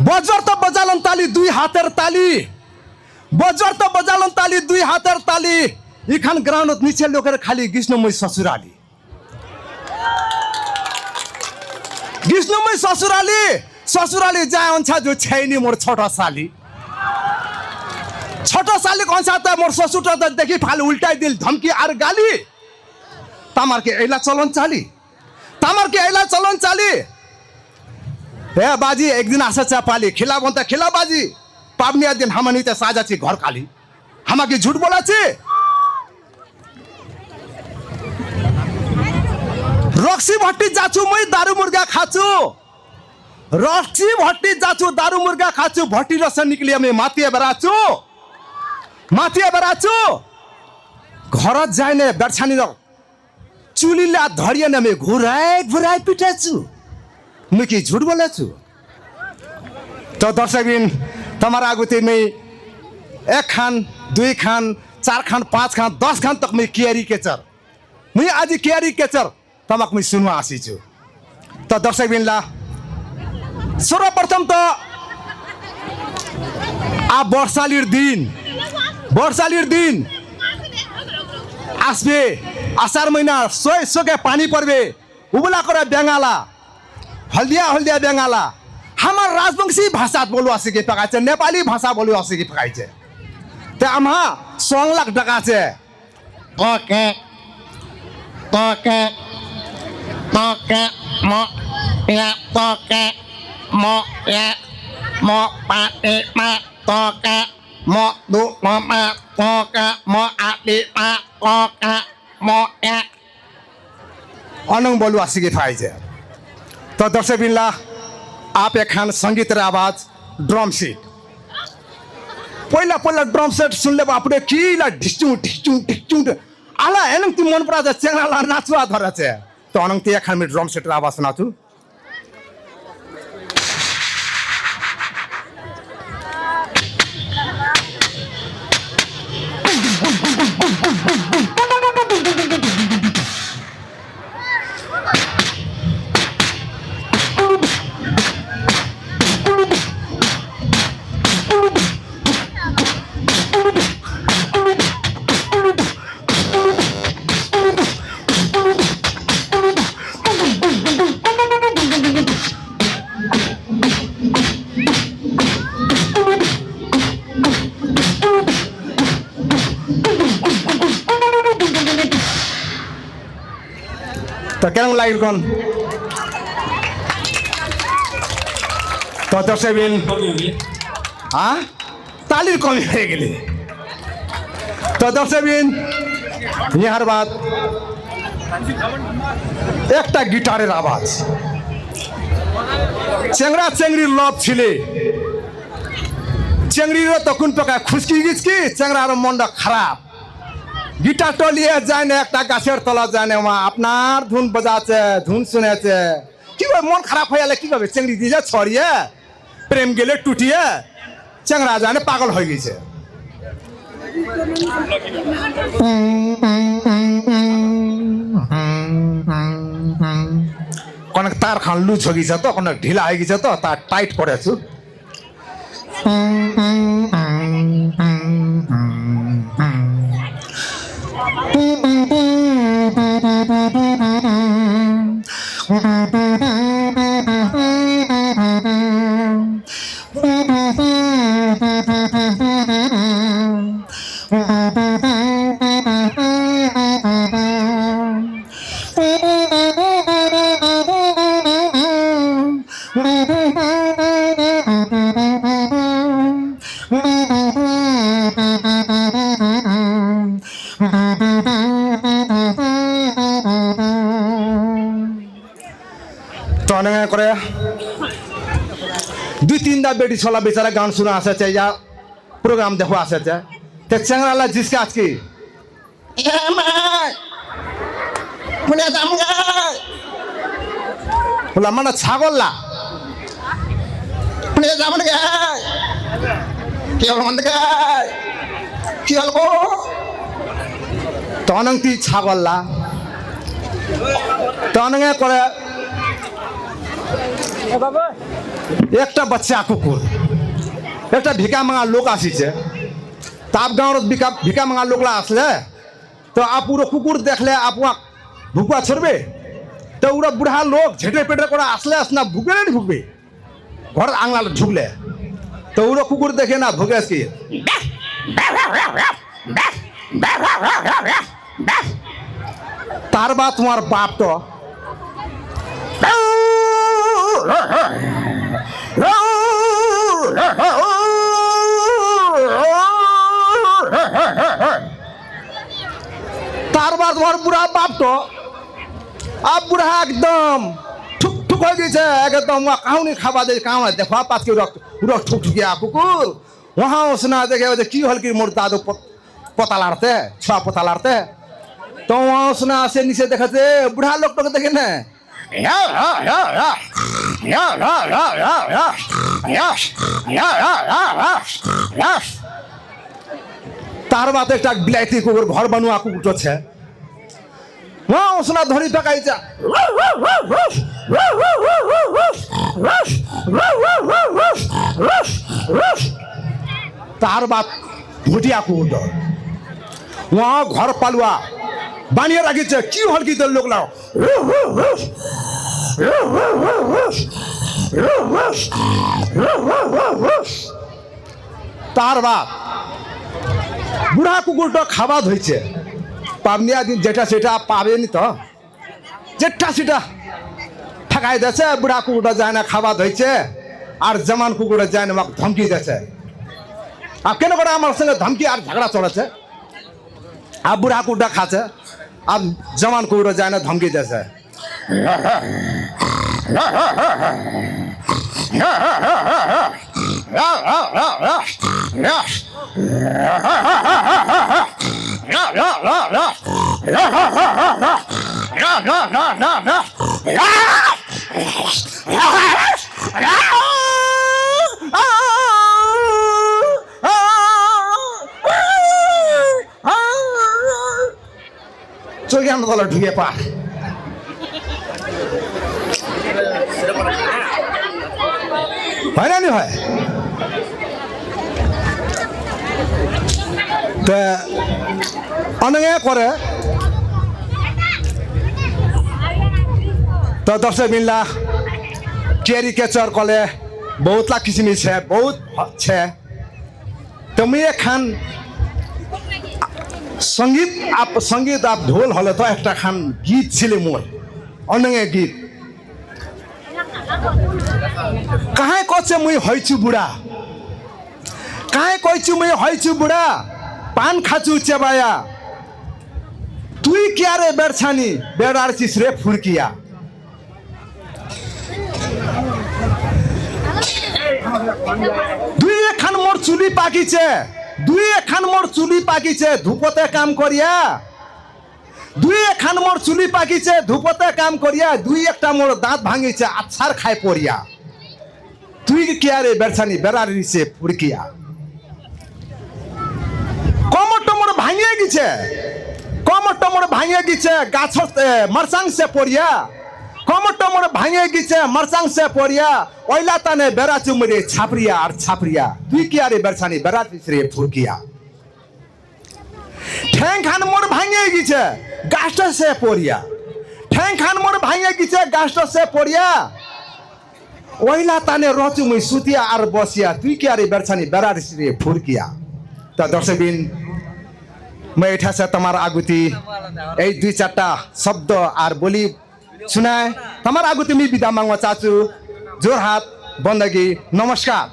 বজর তো বাজালন তালি দুই হাতের তালি, বজর তো বাজালন তালি দুই হাতের তালি। এখান গ্রাউন্ডত নিচে লোকের খালি কৃষ্ণময় শ্বশুরালি, কৃষ্ণময় শ্বশুরালি, শ্বশুরালি যায় অনছা যে ছেনি মোর ছোট শালি, ছোট শালি কনসাতে মোর শ্বশুরটা দেখি ফালি উল্টাই দিল ধমকি আর গালি। তামার কে এলা চলন চালি, তামার কে এলা চলন চালি। হে বাজি একদিন আসে চা পালি খেলা বনতে খেলা বাজি, পাবনি একদিন হামানিতে সাজাচ্ছি ঘর খালি, আমাকে ঝুট বলাছে। রক্সি ভট্টি যাচু মই দারু মুরগা খাচু, রক্সি ভট্টি যাচু দারু মুরগা খাচু। ভট্টি রস নিকলি আমি মাতিয়ে বেড়াচু, মাতিয়ে বেড়াচু। ঘরত যাই নে বেড়ছানি চুলিলা ধরিয়ে নে আমি ঘুরাই ঘুরাই পিটাচু। মুই কি ঝুট বলেছু? তো দর্শকবিন তোমার আগুতে মই এক খান দুই খান চার খান পাঁচ খান 10 খান তক মই কিয়ারি কেচর, মুই আজি কিয়ারি কেচর তোমাক মুই শুনवा আসিছু। তো দর্শকবিনলা সর্বপ্রথম তো বর্ষালির দিন, বর্ষালির দিন আসবে, আষাঢ় মহিনা সই সকে পানি পড়বে, উবলা করে বেঙ্গালা হলদিয়া হলদিয়া বেঙ্গালা। আমার রাজবংশী ভাষা বলো আছে কি পাকাইছে, নেপালি ভাষা বলো আছে কি পাকাইছে। তে আমা 100 লাখ টাকা আছে। Toke, toke, toke, mo, ya, toke, mo, ya, mo, pati, ma, toke, mo, du, mo, ma, toke, mo, ati, ma, toke, mo, ya. অনং বলু আছে কি পাইছে। তো দর্শক বিনলা आप एक खान संगीत आवाज ड्रम सेट, पहला पहला ड्रम सेट सुनले बापरे किला ढिचू ढिचू ढिचू आला एनंग ती मन परा चेंगला नाचवा धराছে। তো অনং ती एक खान में ड्रम सेट आवाज सुनाचू। তো কেমন লাগল কোন? তো দর্শকবিন হ্যাঁ তালির কমি হয়ে গেলে। তো দর্শকবিন ইহার বাদ একটা গিটারের আওয়াজ, চেংড়া চেংড়ির লব ছিলে, চেংড়িরও তখন প্রকার খুশকি গিচকি, চেংড়ার মনটা খারাপ। গিটারটা নিয়ে যায় না একটা গাছের তলা যায় না, আপনার ধুন বাজাচ্ছে ধুন শুনেছে কি মন খারাপ হয়ে গেলে কি করবে, চেংড়ি দিয়ে ছড়িয়ে প্রেম গেলে টুটিয়ে চেংড়া যায় না পাগল হয়ে গেছে। অনেক তার খান লুজ হয়ে গেছে, তো অনেক ঢিলা হয়ে গেছে, তো তার টাইট করেছু। তো অনেক করে 2-3টা বেটি ছলা বেচারা গান শোনা আসেছে, যা প্রোগ্রাম দেখো আসেছে। তো চেংড়ালা জিসকে আজকে বলে মানে ছাগললা কি হল তো অনেক তুই ছাগললা। তো অনেক করে একটা বাচ্চা কুকুর একটা ভিকা মাঙা লোক আসিছে তাপ গাঁৱৰ ভিকা মাঙা লোকলা আসলে তো আপুরো কুকুর দেখলে আপুয়া ভুকুয়া ছড়বে তো ওরা বুড়া লোক ঝেটে পেটে করে আসলে না ভুকবে না ভুকবে ঘর আংলা ঢুকলে তো ওরা কুকুর দেখে না ভুকে আসকি তার বা তোমার বাপ তো তার বা তোমার বুড়া বাপ তো আপ বুড়া একদম ঠুক ঠুক হয়ে গেছে একদম কাউনি খাবা দে কাউ দেখো পাঁচকে পুরো ঠুক ঠুকিয়া কুকুর वहाँ उसने देखे की हल की मोर दादू पता लाड़ते छुआ पता लाड़ते तो वहाँ उसने ऐसे नीचे देखते बुढ़ा लोग तो देखे ना तार बात एक बिलायती कुकुर घर बनुआ कुकुर तो छे वहाँ उसने धरी पकाई जा तार बात भुटिया कुकुर वहाँ घर पालुआ बानिया राखी की हल की लोग लाओ तार बात बुढ़ा कुकुर तो खावा धोइছে पावनिया दिन जेटा सेटा पावे नी तो जेटा सेटा ठकाई देছে बुढ़ा कुकुर जाए ना खावा धोइছে और जमान कुकुर जाए ना धमकी देছে अब केन करे आमार संगे धमकी और झगड़ा चलेছে अब बुढ़ा कुकुर खाছে अब जमान कुकुर जाए ना धमकी देছে চোখে আমরা তলা ঢুকে পা হয় না নি হয় তো অনেকে করে তো দর্শক মিল্লা ক্যারিকেচার কলে বহুত লা কিসিমি છે বহুত છે তুমি এখান संगीत आप ढोल हले तो एक खान गीत छिले मोर अनेके गीत कहाँ कचे मुई हईछु बुढ़ा कहाँ कइछु मुई हईछु बुढ़ा पान खाचु चेबाया तुई क्या रे बेरछानी बेरारचिस रे फुरकिया दुई एखान मोर चुली पाकिছে दुई एखान मोर चुली पाकिছে धूपते काम करिया दुई एखान मोर चुली पाकिছে धूपते काम करिया दुई एकटा मोर दांत भांगिছে आछार खाय पड़िया तुई क्या रे बेरछानी बेरारी से फुरकिया कमरटा मोर भांगिए গিছে कमरटा मोर भांगिए গিছে गाछते मरसांग से पड़िया कमरटा मोर भांगिए গিছে मरसांग से पड़िया ओइला ताने बेराचु मरे छापरिया और छापरिया तुई क्या रे बेरछानी बेराची रे फुरकिया ठेंग खान मोर भांगिए গিছে गास्ट से पड़िया ठेंग खान मोर भांगिए গিছে गास्ट से पड़िया ओइला ताने रचु मुई सुतिया और बसिया तुई क्या रे बेरछानी बेराची रे फुरकिया तो दर्शकबिन मैं एठा से तमार आगुती ए दुई चारटा शब्द और बोली सुनाए तमार आगुती मी विदा मांगवा चाचू जोरहाट बन्दगी नमस्कार।